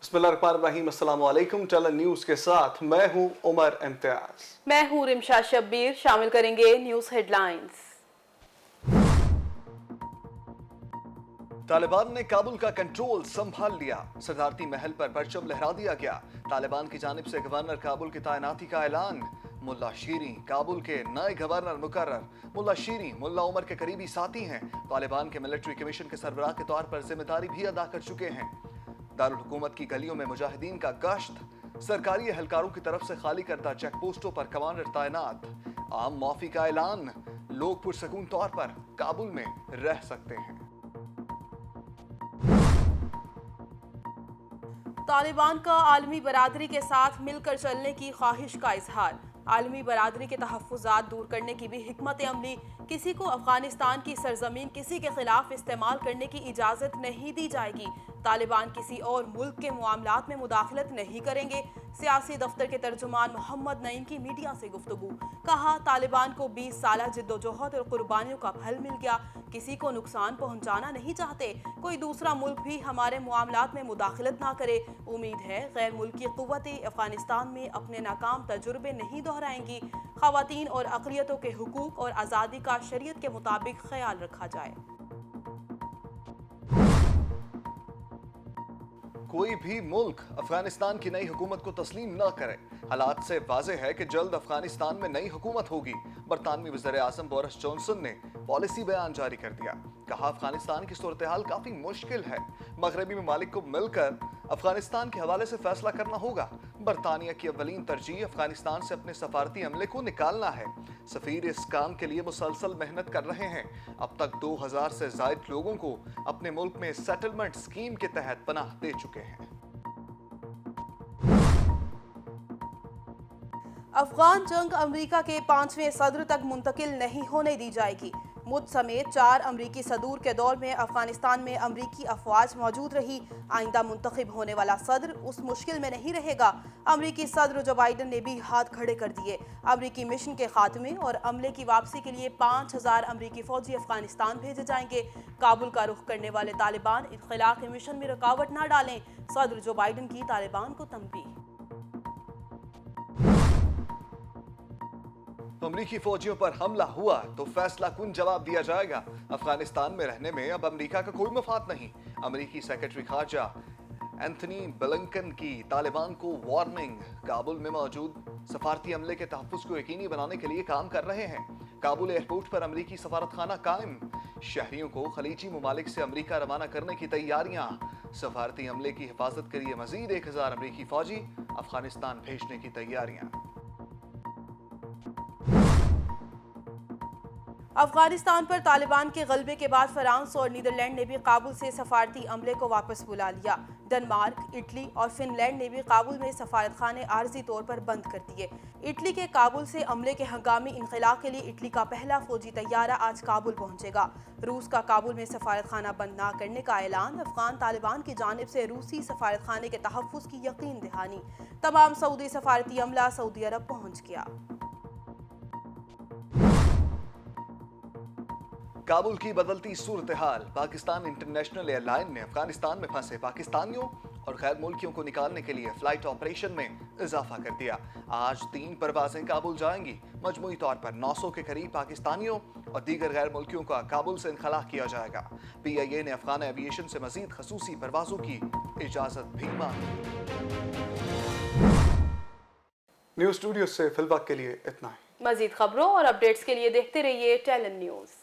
बिस्मिल्लाहिर्रहमानिर्रहीम, अस्सलाम वालेकुम। टलन न्यूज़ के साथ मैं हूं उमर इम्तियाज। मैं हूं रिमशा शब्बीर। शामिल करेंगे न्यूज़ हेडलाइंस। तालिबान ने काबुल का कंट्रोल संभाल लिया, सदारती महल पर परचम लहरा दिया गया। तालिबान की जानिब से गवर्नर काबुल की तैनाती का ऐलान। मुल्ला शीरी काबुल के नए गवर्नर मुकर्रर। मुल्ला शीरी मुल्ला उमर के करीबी साथी हैं। तालिबान के मिलिट्री कमीशन के सरबराह के तौर पर जिम्मेदारी भी अदा कर चुके हैं। दारुल हुकूमत की गलियों में मुजाहिदीन का गश्त। सरकारी एहलकारों की तरफ से खाली करदा चेक पोस्टों पर कमांडर तैनात। आम माफी का ऐलान। लोग पुरसकून तौर पर काबुल में रह सकते हैं। तालिबान का आलमी बरादरी के साथ मिलकर चलने की ख्वाहिश का इजहार। आलमी बरादरी के तहफ़्फ़ुज़ात दूर करने की भी हिकमत अमली। किसी को अफगानिस्तान की सरजमीन किसी के खिलाफ इस्तेमाल करने की इजाज़त नहीं दी जाएगी। तालिबान किसी और मुल्क के मामलात में मुदाखलत नहीं करेंगे। सियासी दफ्तर के तर्जुमान मोहम्मद नईम की मीडिया से गुफ्तगू। कहा, तालिबान को 20 साल जिद्दोजहद और कुर्बानियों का फल मिल गया। किसी को नुकसान पहुंचाना नहीं चाहते। कोई दूसरा मुल्क भी हमारे मामलात में मुदाखलत ना करे। उम्मीद है गैर मुल्की क़ुव्वतें अफगानिस्तान में अपने नाकाम तजुर्बे नहीं दोहराएंगी। ख़वातीन और अक़लियतों के हुकूक और आज़ादी का शरीयत के मुताबिक ख्याल रखा जाए। कोई भी मुल्क अफगानिस्तान की नई हुकूमत को तस्लीम न करे। हालात से वाज़ेह है कि जल्द अफगानिस्तान में नई हुकूमत होगी। बरतानवी वज़ीर आज़म बोरिस जॉनसन ने पॉलिसी बयान जारी कर दिया। कहा, अफगानिस्तान की सूरत हाल काफ़ी मुश्किल है। मगरबी ममालिक को मिलकर अफगानिस्तान के हवाले से फैसला करना होगा। बरतानिया की अव्वलीन तरजीह अफगानिस्तान से अपने सफारती अमले को निकालना है। सफ़ीर इस काम के लिए मुसलसल मेहनत कर रहे हैं। अब तक 2000 से ज़ायद लोगों को अपने मुल्क में सेटलमेंट स्कीम के तहत पनाह दे चुके हैं। अफगान जंग अमेरिका के 5वें सदर तक मुंतकिल नहीं होने दी जाएगी। मुद समेत 4 अमरीकी सदूर के दौर में अफगानिस्तान में अमरीकी अफवाज मौजूद रही। आइंदा मुंतखब होने वाला सदर उस मुश्किल में नहीं रहेगा। अमरीकी सदर जो बाइडन ने भी हाथ खड़े कर दिए। अमरीकी मिशन के खात्मे और अमले की वापसी के लिए 5000 अमरीकी फौजी अफगानिस्तान भेजे जाएंगे। काबुल का रुख करने वाले तालिबान इत्खला के मिशन में रुकावट न डालें। सदर जो बाइडन की तालिबान को तंबीह। अमरीकी फौजियों पर हमला हुआ तो फैसला कुन जवाब दिया जाएगा। अफगानिस्तान में रहने में अब अमरीका का कोई मफाद नहीं। अमरीकी सेक्रेटरी खारजा एंथनी ब्लिंकन की तालिबान को वार्निंग। काबुल में मौजूद सफारती अमले के तहफ़्फ़ुज़ को यकीनी बनाने के लिए काम कर रहे हैं। काबुल एयरपोर्ट पर अमरीकी सफारतखाना कायम। शहरियों को खलीजी ममालिक से अमरीका रवाना करने की तैयारियां। सफारती अमले की हिफाजत के लिए मजीद 1000 अमरीकी फौजी अफगानिस्तान भेजने की तैयारियां। अफगानिस्तान पर तालिबान के गलबे के बाद फ्रांस और नीदरलैंड ने भी काबुल से सफारती अमले को वापस बुला लिया। डेनमार्क, इटली और फिनलैंड ने भी काबुल में सफारतखाने आर्जी तौर पर बंद कर दिए। इटली के काबुल से अमले के हंगामी इनखला के लिए इटली का पहला फौजी तैयारा आज काबुल पहुंचेगा। रूस का काबुल में सफारतखाना बंद न करने का ऐलान। अफगान तालिबान की जानिब से रूसी सफारतखाने के तहफ़्फ़ुज़ की यकीन दहानी। तमाम सऊदी सफारती अमला सऊदी अरब पहुंच गया। काबुल की बदलती सूरत हाल। पाकिस्तान इंटरनेशनल एयरलाइन ने अफगानिस्तान में फंसे पाकिस्तानियों और गैर मुल्कियों को निकालने के लिए फ्लाइट ऑपरेशन में इजाफा कर दिया। आज 3 परवाजें काबुल जाएंगी। मजमूई तौर पर 900 के करीब पाकिस्तानियों और दीगर गैर मुल्कियों का काबुल से इनखला किया जाएगा। PIA ने अफगान एविएशन से मजीद खसूसी परवाजों की इजाजत भी मांगी। न्यूज़ स्टूडियो से फिलहाल के लिए इतना ही। मजीद खबरों और अपडेट्स के लिए देखते रहिए टलन न्यूज़।